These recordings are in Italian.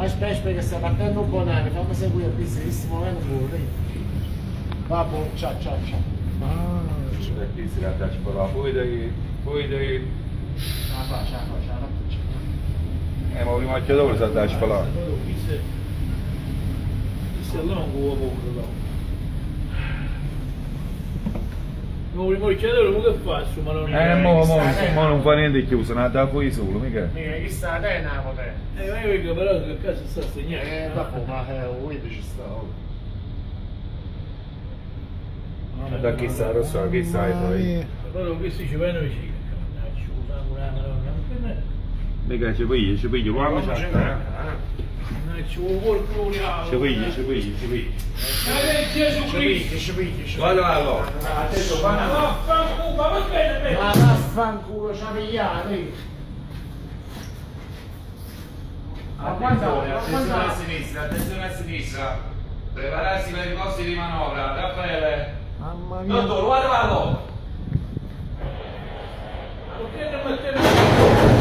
Aspetta che sta partendo un banale, fammi seguire, qui si muovono fuori. Vabbè, ciao. Qui si tratta di parlare, poi dai... ma prima che dopo si tratta di parlare. Questo è lungo uomo. Prima che dopo che faccio, ma non... Ma non fa niente di chiuso, non da fuori solo, mica. Mica, chi sta a te, Napoli? Ma io però che a casa sta segnando. Vabbè, ma Guido ci sta. Da chi sta, lo so, chi sai poi. Però questi ci vanno vicino. Ci usano una madonna. Mica ci pigli, quando c'è? Ci vuole qualcuno. Ci pigli. Ci pigli. Vado allora. Adesso va bene. Ma vaffanculo, ci ha pigliati. Attenzione a sinistra. Prepararsi per i posti di manovra. Raffaele. Mamma mia. Dottore, guardalo. Perché non mettete...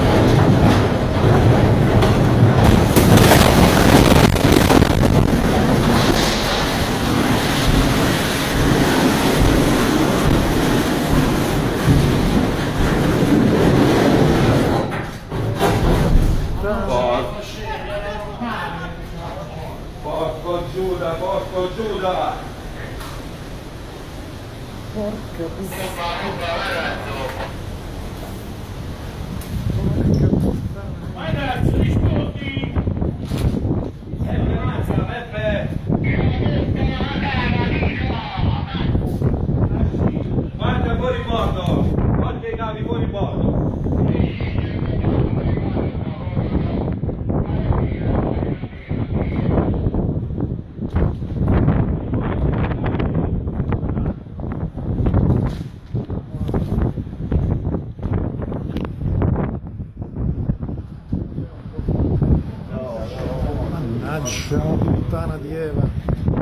Porco Giuda! Porca Ma ragazzi, rispondi! Peppe! Guarda fuori bordo! Guarda i cavi fuori bordo! mannaggia, la puttana di Eva.